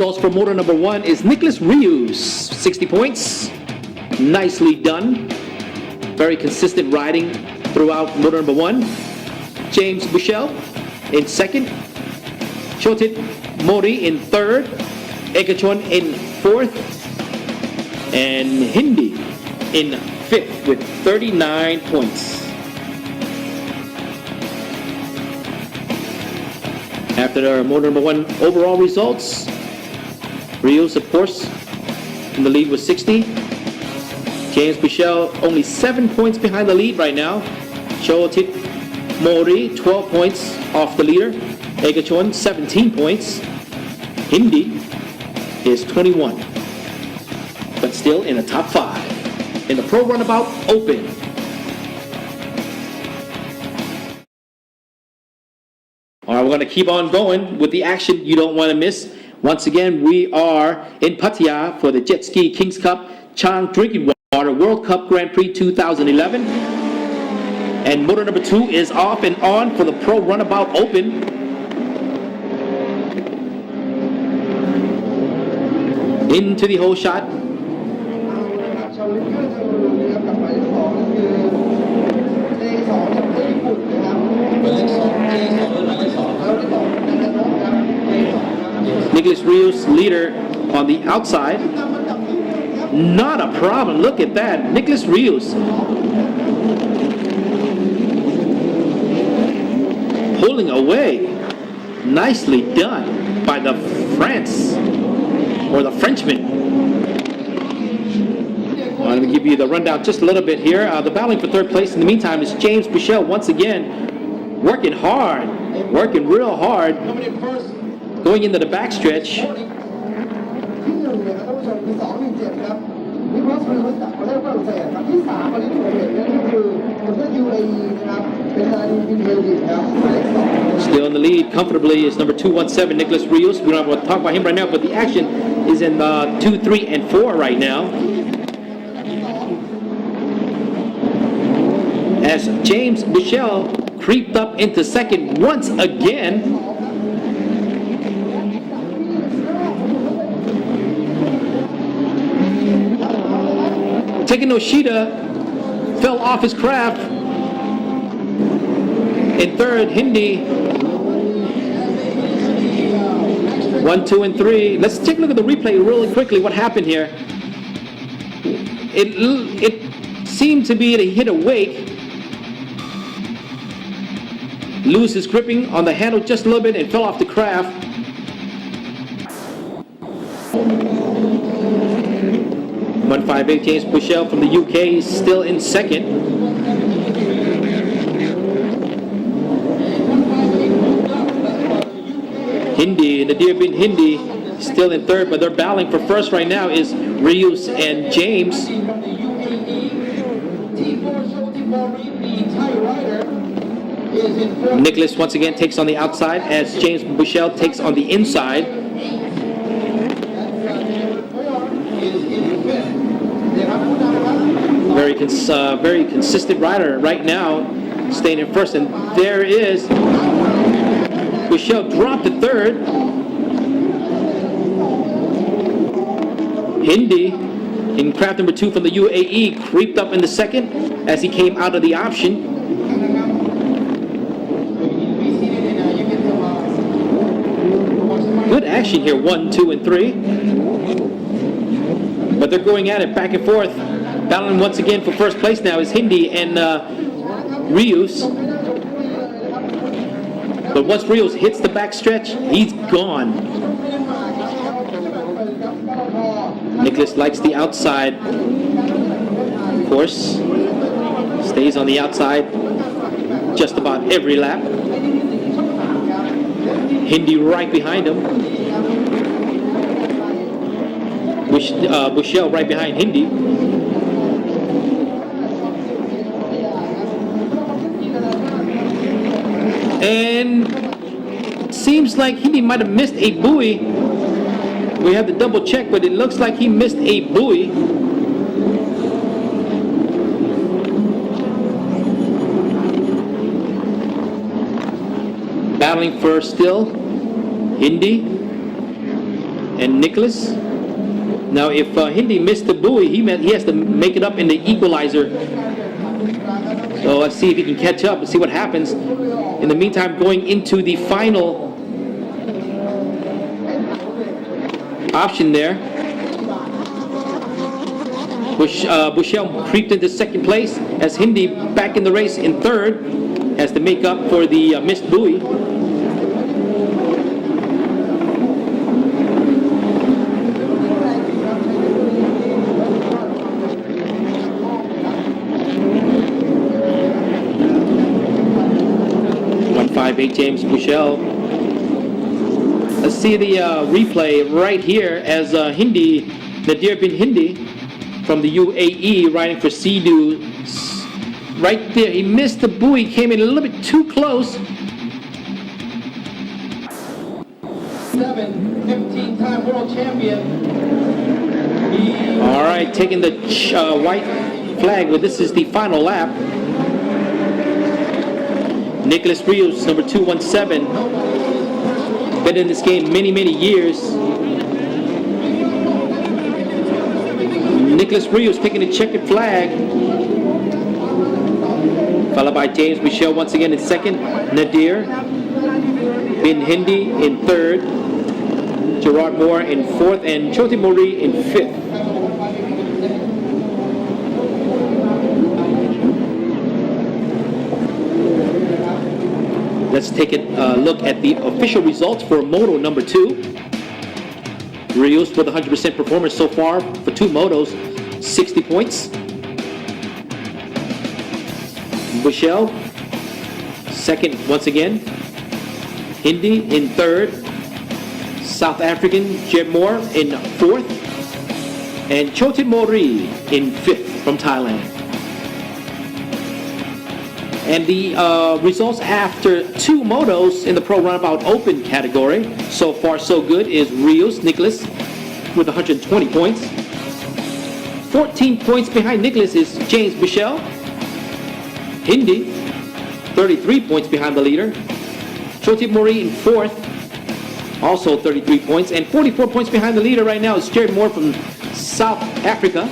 Results for motor number 1 is Nicholas Rios, 60 points. Nicely done. Very consistent riding throughout motor number 1. James Bushell in second. Chotit Mori in third. Ekachon in fourth. And Hindi in fifth with 39 points. After our motor number 1 overall results, Rios, of course, in the lead with 60. James Bushell only 7 points behind the lead right now. Chotit Mori 12 points off the leader. Egachon 17 points. Hindi is 21, but still in the top 5 in the Pro Runabout Open. All right, we're going to keep on going with the action you don't want to miss. Once again, we are in Pattaya for the Jet Ski Kings Cup Chang Drinking Water World Cup Grand Prix 2011. And motor number 2 is off and on for the Pro Runabout Open. Into the hole shot. Nicholas Rios, leader on the outside. Not a problem. Look at that. Nicholas Rios pulling away. Nicely done by the France, or the Frenchman. Let me give you the rundown just a little bit here. The battling for third place in the meantime is James Bushell, once again working hard, working real hard, going into the backstretch. Still in the lead comfortably is number 217, Nicholas Rios. We don't have to talk about him right now, but the action is in 2, 3, and 4 right now. As James Bushell creeped up into second once again. Tekinoshita fell off his craft. In third, Hindi. 1, 2, and 3. Let's take a look at the replay really quickly. What happened here? It seemed to be that he hit a wake. Lose his gripping on the handle just a little bit and fell off the craft. .158 James Bushell from the UK is still in second. Hindi, Nadir bin Hindi, still in third, but they're battling for first right now is Rios and James. Nicholas once again takes on the outside as James Bushell takes on the inside. Very consistent rider right now, staying in first, and there is Bushell dropped to third. Hindi in craft number 2 from the UAE creeped up in the second as he came out of the option. Good action here, 1, 2, and 3. But they're going at it back and forth. Battling once again for first place now is Hindi and Rios. But once Rios hits the backstretch, he's gone. Nicholas likes the outside, of course. Stays on the outside just about every lap. Hindi right behind him. Bushell right behind Hindi. And it seems like Hindi might have missed a buoy. We have to double check, but it looks like he missed a buoy. Battling for still Hindi and Nicholas. Now, if Hindi missed the buoy, he has to make it up in the equalizer. So let's see if he can catch up and see what happens. In the meantime, going into the final option there. Bushell creeped into second place as Hindi back in the race in third, has to make up for the missed buoy. James Bushell. Let's see the replay right here as Hindi, Nadir bin Hindi from the UAE riding for Sea-Doo. Right there, he missed the buoy, came in a little bit too close. 15-time world champion. All right, taking the white flag, but this is the final lap. Nicholas Rios, number 217, been in this game many, many years. Nicholas Rios taking the checkered flag, followed by James Michel once again in second, Nadir bin Hindi in third, Gerard Moore in fourth, and Choti Mori in fifth. Let's take a look at the official results for Moto number 2. Rios with 100% performance so far for 2 motos, 60 points. Bushell, second once again. Hindi in third. South African Jeb Moore in fourth. And Chotin Mori in fifth from Thailand. And the results after 2 motos in the Pro Runabout Open category, so far so good, is Rios Nicholas with 120 points. 14 points behind Nicholas is James Michel. Hindi, 33 points behind the leader. Chotip Mori in fourth, also 33 points. And 44 points behind the leader right now is Jared Moore from South Africa.